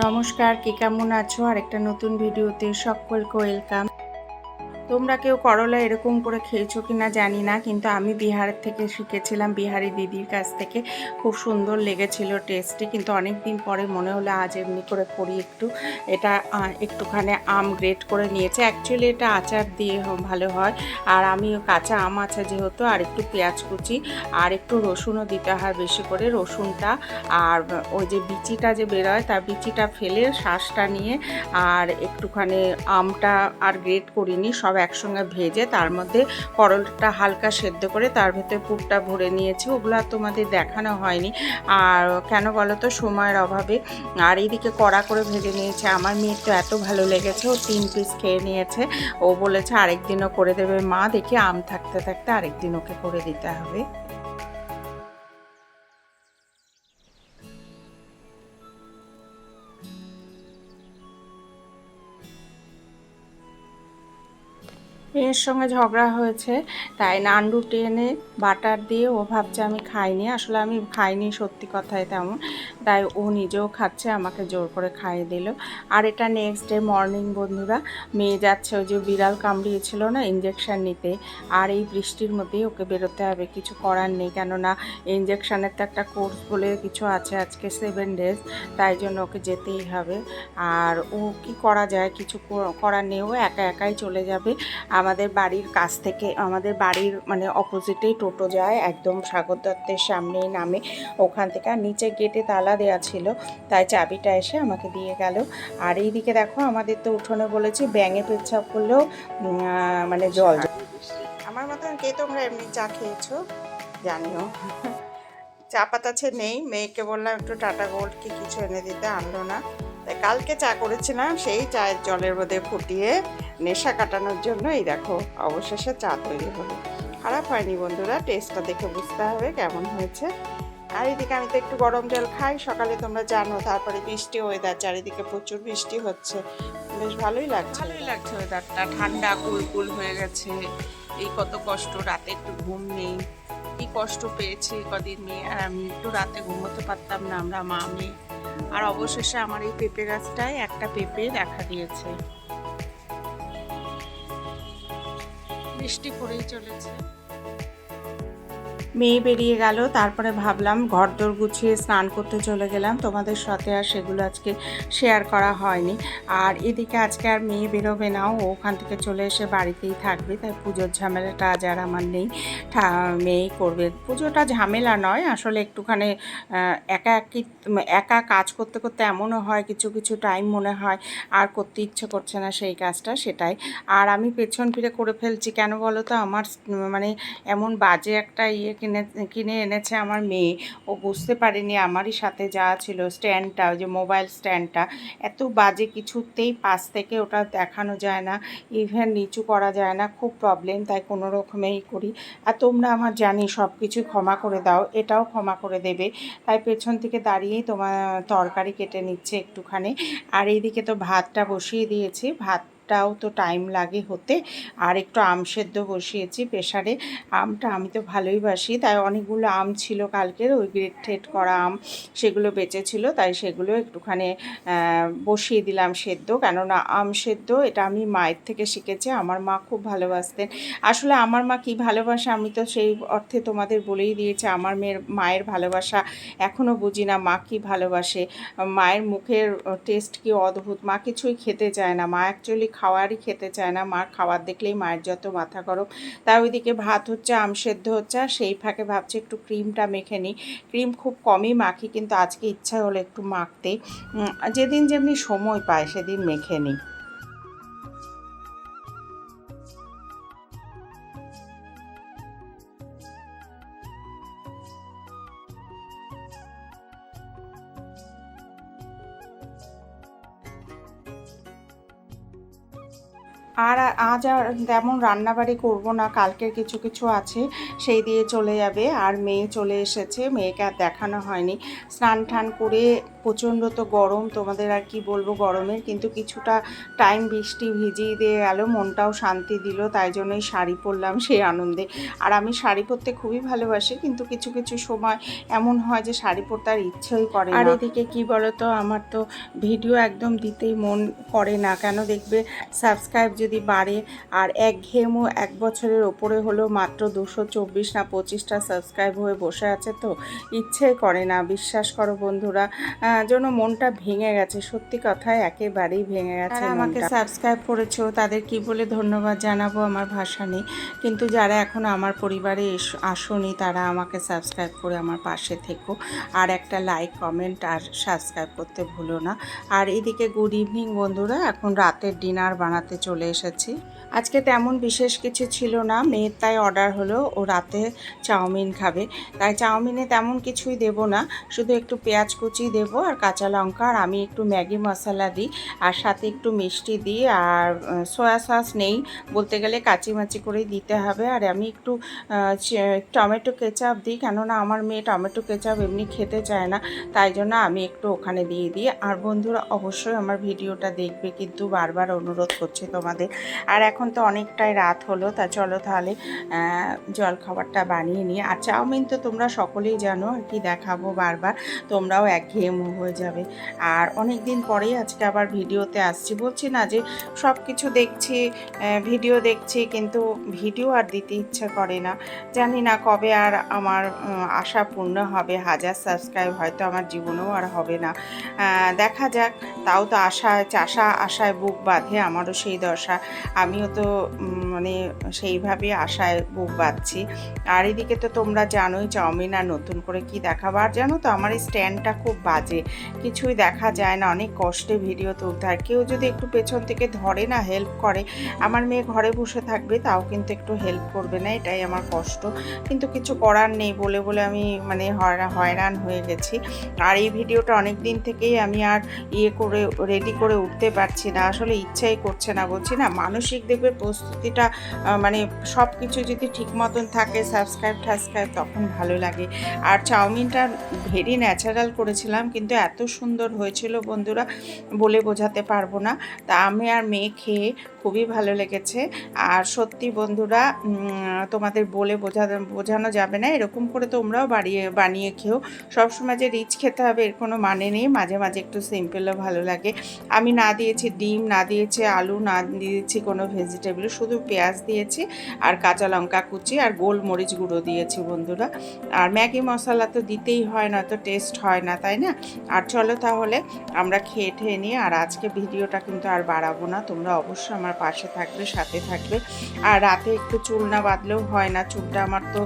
নমস্কার, কে কেমন আছো? আরেকটা নতুন ভিডিওতে সকলকে ওয়েলকাম। তোমরা কেউ করলা এরকম করে খেয়েছো কিনা জানি না, কিন্তু আমি বিহারের থেকে শিখেছিলাম, বিহারি দিদির কাছ থেকে। খুব সুন্দর লেগেছিল, টেস্টি। কিন্তু অনেক দিন পরে মনে হলো আজ এমনি করে করি একটু। এটা একটুখানি আম গ্রেট করে নিয়েছে। অ্যাকচুয়ালি এটা আচার দিয়ে ভালো হয়। আর আমি কাঁচা আম আছে যেহেতু, আর একটু পেঁয়াজ কুচি আর একটু রসুনও দিতে হয় বেশি করে। রসুনটা আর ওই যে বিচিটা যে বেরোয় তার বিচিটা ফেলে শাঁসটা নিয়ে, আর একটুখানি আমটা আর গ্রেট করিনি, সব একসঙ্গে ভেজে তার মধ্যে করলাটা হালকা সেদ্ধ করে তার ভেতরে পুরটা ভরে নিয়েছি। ওগুলো তোমাদের দেখানো হয়নি, আর কেন বলো তো, সময়ের অভাবে। আর এইদিকে কড়া করে ভেজে নিয়েছে। আমার মেয়ের তো এত ভালো লেগেছে, ও 3 পিস খেয়ে নিয়েছে। ও বলেছে আরেকদিনও করে দেবে মা। দেখি আম থাকতে থাকতে আরেকদিন ওকে করে দিতে হবে। মেয়ের সঙ্গে ঝগড়া হয়েছে, তাই নানরুটি এনে বাটার দিয়ে ও ভাবছে আমি খাইনি। আসলে আমি খাইনি, সত্যি কথাই তেমন। তাই ও নিজেও খাচ্ছে, আমাকে জোর করে খাইয়ে দিল। আর এটা নেক্সট ডে মর্নিং বন্ধুরা। মেয়ে যাচ্ছে, ওই যে বিড়াল কামড়িয়েছিল না, ইঞ্জেকশান নিতে। আর এই বৃষ্টির মধ্যেই ওকে বেরোতে হবে, কিছু করার নেই। কেননা ইঞ্জেকশানের তো একটা কোর্স বলে কিছু আছে, আজকে 7 ডেজ, তাই জন্য ওকে যেতেই হবে। আর ও কি করা যায়, কিছু করার নেই, ও একা একাই চলে যাবে। আমাদের বাড়ির কাছ থেকে, আমাদের বাড়ির মানে অপোজিটেই টোটো যায়, একদম সাগর দত্তের সামনেই নামে। ওখান থেকে আর নিচে গেটে তালা দেওয়া ছিল, তাই চাবিটা এসে আমাকে দিয়ে গেল। আর এইদিকে দেখো, আমাদের তো উঠোনে বলেছি ব্যাঙে পেচ্ছাপ করলেও মানে জল। আমার মতন কে তোমরা এমনি চা খেয়েছো জানিও। চা পাতাছে নেই, মেয়েকে বললাম একটু টাটা গোল্ড কি কিছু এনে দিতে, আনলো না। তাই কালকে চা করেছিলাম, সেই চায়ের জলের মধ্যে ফুটিয়ে নেশা কাটানোর জন্য এই দেখো অবশেষে চা তৈরি হলো। খারাপ হয়নি বন্ধুরা, টেস্টটা দেখে বুঝতে হবে কেমন হয়েছে। আর এদিকে আমি তো একটু গরম জল খাই সকালে, তোমরা জানো। তারপরে বৃষ্টি ওয়েদার, চারিদিকে প্রচুর বৃষ্টি হচ্ছে, বেশ ভালোই লাগছে ওয়েদারটা। ঠান্ডা কুলকুল হয়ে গেছে। এই কত কষ্ট, রাতে একটু ঘুম নেই, কি কষ্ট পেয়েছি কদিন মেয়ে আর আমি, একটু রাতে ঘুমোতে পারতাম না আমরা মা মেয়ে। আর অবশেষে আমার এই পেঁপে গাছটায় একটা পেঁপে দেখা দিয়েছে। বৃষ্টি পড়েই চলেছে। মেয়ে বেরিয়ে গেল, তারপরে ভাবলাম ঘরদোর গুছিয়ে স্নান করতে চলে গেলাম। তোমাদের সাথে আর সেগুলো আজকে শেয়ার করা হয়নি। আর এদিকে আজকে আর মেয়ে বেরোবে না, ও ওখান থেকে চলে এসে বাড়িতেই থাকবে। তাই পুজোর ঝামেলাটা আজ আর আমার নেই, মেয়েই করবে পুজোটা। ঝামেলা নয় আসলে, একটুখানি একা কাজ করতে করতে এমনও হয় কিছু কিছু টাইম মনে হয় আর করতে ইচ্ছে করছে না সেই কাজটা, সেটাই। আর আমি পেছন ফিরে করে ফেলছি কেন বলো তো, আমার মানে এমন বাজে একটা কিনে এনেছে আমার মেয়ে। ও বুঝতে পারেনি আমারই সাথে যা ছিল স্ট্যান্ডটা, ওই যে মোবাইল স্ট্যান্ডটা, এত বাজে, কিছুতেই পাশ থেকে ওটা দেখানো যায় না, ইভেন নিচু করা যায় না, খুব প্রবলেম। তাই কোনো রকমেই করি। আর তোমরা আমার জানি সব কিছু ক্ষমা করে দাও, এটাও ক্ষমা করে দেবে। তাই পেছন থেকে দাঁড়িয়েই তোমার তরকারি কেটে নিচ্ছে একটুখানি। আর এইদিকে তো ভাতটা বসিয়ে দিয়েছি, ভাতটাও তো টাইম লাগে হতে। আর একটু আম সেদ্ধ বসিয়েছি প্রেশারে। আমটা আমি তো ভালোই বাসি, তাই অনেকগুলো আম ছিল কালকের, ওই গ্রেট ঠেট করা আম, সেগুলো বেঁচে ছিল, তাই সেগুলো একটুখানি বসিয়ে দিলাম সেদ্ধ। কেননা আম সেদ্ধ এটা আমি মায়ের থেকে শিখেছি, আমার মা খুব ভালোবাসতেন। আসলে আমার মা কি ভালোবাসে আমি তো সেই অর্থে তোমাদের বলেই দিয়েছি, আমার মায়ের ভালোবাসা এখনও বুঝি না, মা কি ভালোবাসে। মায়ের মুখের টেস্ট কি অদ্ভুত। মা কিছুই খেতে চায় না, মা অ্যাকচুয়ালি খাওয়ারই খেতে চায় না, মার খাবার দেখলেই মায়ের যত মাথা গরম। তাই ওইদিকে ভাত হচ্ছে, আম সেদ্ধ হচ্ছে, আর সেই ফাঁকে ভাবছি একটু ক্রিমটা মেখে নিই। ক্রিম খুব কমই মাখি, কিন্তু আজকে ইচ্ছা হলো একটু মাখতে। যেদিন যেমনি সময় পায় সেদিন মেখে নিই। আর আজ আর তেমন রান্নাবাড়ি করব না, কালকের কিছু কিছু আছে সেই দিয়ে চলে যাবে। আর মেয়ে চলে এসেছে, মেয়েকে আর দেখানো হয়নি। স্নান টান করে প্রচণ্ড তো গরম, তোমাদের আর কি বলবো গরমের, কিন্তু কিছুটা টাইম বৃষ্টি ভিজিয়ে দিয়ে গেল, মনটাও শান্তি দিল, তাই জন্যই শাড়ি পরলাম সেই আনন্দে। আর আমি শাড়ি পরতে খুবই ভালোবাসি, কিন্তু কিছু কিছু সময় এমন হয় যে শাড়ি পরতে আর ইচ্ছেই করে না। আর এদিকে কি বলতো, আমার তো ভিডিও একদম দিতেই মন করে না, কেন দেখবে সাবস্ক্রাইব যদি বাড়ে আর একঘেয়েমো 1 বছরের ওপরে হলো মাত্র 224 না 25টা সাবস্ক্রাইব হয়ে বসে আছে, তো ইচ্ছেই করে না। বিশ্বাস করো বন্ধুরা, জন্য মনটা ভেঙে গেছে, সত্যি কথায় একেবারেই ভেঙে গেছে। আমাকে সাবস্ক্রাইব করেছো তাদের কি বলে ধন্যবাদ জানাবো আমার ভাষা নেই, কিন্তু যারা এখন আমার পরিবারে আসোনি তারা আমাকে সাবস্ক্রাইব করে আমার পাশে থেকো, আর একটা লাইক কমেন্ট আর সাবস্ক্রাইব করতে ভুলো না। আর এদিকে গুড ইভিনিং বন্ধুরা, এখন রাতের ডিনার বানাতে চলে এসেছি। আজকে তেমন বিশেষ কিছু ছিল না, মেয়ের তাই অর্ডার হলো, ও রাতে চাউমিন খাবে, তাই চাউমিনে তেমন কিছুই দেব না, শুধু একটু পেঁয়াজ কুচি দেব আর কাঁচা লঙ্কা, আর আমি একটু ম্যাগি মশলা দিই, আর সাথে একটু মিষ্টি দিই, আর সয়া সস নেই বলতে গেলে কাচিমাচি করেই দিতে হবে, আর আমি একটু টমেটো কেচাপ দিই, কেননা আমার মেয়ে টমেটো কেচাপ এমনি খেতে চায় না, তাই জন্য আমি একটু ওখানে দিয়ে দিই। আর বন্ধুরা অবশ্যই আমার ভিডিওটা দেখবে, কিন্তু বারবার অনুরোধ করছি তোমাদের। আর এখন তো অনেকটাই রাত হলো, তা চলো তাহলে জল খাবারটা বানিয়ে নিই। আর চাউমিন তো তোমরা সকলেই জানো, আর কি দেখাবো বারবার, তোমরাও একঘেয়েমো হয়ে যাবে। আর অনেক দিন পরেই আজকে আবার ভিডিওতে আসছি, বলছি না যে সব কিছু দেখছি, ভিডিও দেখছি, কিন্তু ভিডিও আর দিতে ইচ্ছা করে না, জানি না কবে আর আমার আশা পূর্ণ হবে। 1000 সাবস্ক্রাইব হয়তো আমার জীবনেও আর হবে না, দেখা যাক। তাও তো আশায় বুক বাঁধে, আমারও সেই দশা, আমিও তো মানে সেইভাবে আশায় বুক বাঁধছি। আর এদিকে তো তোমরা জানোই চাউমিন আর নতুন করে কি দেখাবো। আর জানো তো আমার এই স্ট্যান্ডটা খুব বাজে, কিছুই দেখা যায় না, অনেক কষ্টে ভিডিও তুলতে হয়। কেউ যদি একটু পেছন থেকে ধরে না, হেল্প করে, আমার মেয়ে ঘরে বসে থাকবে তাও কিন্তু একটু হেল্প করবে না, এটাই আমার কষ্ট, কিন্তু কিছু করার নেই, বলে বলে আমি মানে হয়রান হয়ে গেছি। আর এই ভিডিওটা অনেক দিন থেকেই আমি আর রেডি করে উঠতে পারছি না, আসলে ইচ্ছাই করছে না, বলছি না মানসিক দেখবে প্রস্তুতিটা, মানে সব কিছু যদি ঠিক মতন থাকে, সাবস্ক্রাইব তখন ভালো লাগে। আর চাউমিনটা ভেরি ন্যাচারাল করেছিলাম, কিন্তু এত সুন্দর হয়েছিল বন্ধুরা, বলে বোঝাতে পারবো না। তা আমি আর মেয়ে খেয়ে খুবই ভালো লেগেছে। আর সত্যি বন্ধুরা, তোমাদের বলে বোঝানো যাবে না, এরকম করে তোমরাও বানিয়ে খেও। সবসময় যে রিচ খেতে হবে এর কোনো মানে নেই, মাঝে মাঝে একটু সিম্পলও ভালো লাগে। আমি না দিয়েছি ডিম, না দিয়েছি আলু, না দিয়েছি কোনো ভেজিটেবল, শুধু পেঁয়াজ দিয়েছি আর কাঁচা লঙ্কা কুচি আর গোলমরিচ গুঁড়ো দিয়েছি বন্ধুরা। আর ম্যাগি মশলা তো দিতেই হয়, না তো টেস্ট হয় না, তাই না? আর চলো তাহলে আমরা খেয়ে নিই। আর আজকে ভিডিওটা কিন্তু আর বাড়াবো না, তোমরা অবশ্যই আমার পাশে থাকবে, সাথে থাকবে। আর রাতে একটু চুল না বাঁধলেও হয় না, চুলটা আমার তো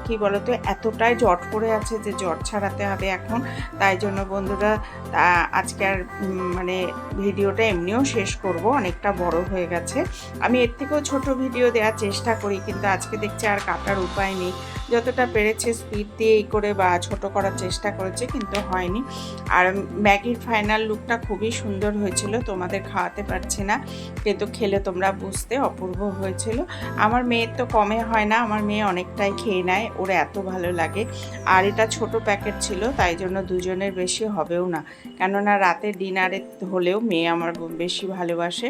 কি বলতো এতটাই জট পড়ে আছে যে জট ছাড়াতে হবে এখন, তাই জন্য বন্ধুরা আজকে আর মানে ভিডিওটা এমনিও শেষ করব, অনেকটা বড় হয়ে গেছে। আমি এর থেকেও ছোট ভিডিও দেওয়ার চেষ্টা করি, কিন্তু আজকে দেখছি আর কাটার উপায় নেই, যতটা পেরেছে স্পিড দিয়ে এই করে বা ছোট করার চেষ্টা করেছে, কিন্তু হয়নি। আর ম্যাগির ফাইনাল লুকটা খুবই সুন্দর হয়েছিল, তোমাদের খাওয়াতে পারছি না, কিন্তু খেলে তোমরা বুঝতে অপূর্ব হয়েছিল। আমার মেয়ের তো কমে হয় না, আমার মেয়ে অনেকটাই খেয়ে নেয়, ওর এত ভালো লাগে। আর এটা ছোট প্যাকেট ছিল, তাই জন্য দুজনের বেশি হবেও না, কেননা রাতে ডিনারে হলেও মেয়ে আমার বেশি ভালোবাসে।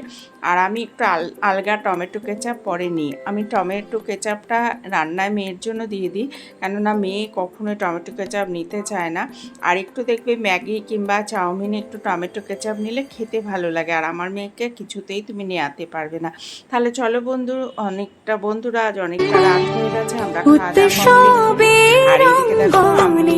আর আমি একটু আলগা টমেটো কেচাপ পরে নিই, আমি টমেটো কেচাপটা রান্নায় মেয়ের জন্য দিয়ে দিই, কেননা মেয়ে কখনোই টমেটো কেচাপ নিতে চায় না। আর একটু দেখবে ম্যাগি কিংবা চাউমিনে একটু টমেটো কেচাপ নিলে খেতে ভালো লাগে, আর আমার মেয়েকে কিছুতেই তুমি নেওয়াতে পারবে না। তাহলে চলো বন্ধুরা আজ অনেকটা রাত হয়ে গেছে, আমরা খাওয়া দাওয়া কমপ্লিট করি। আর এইদিকে দেখো আমি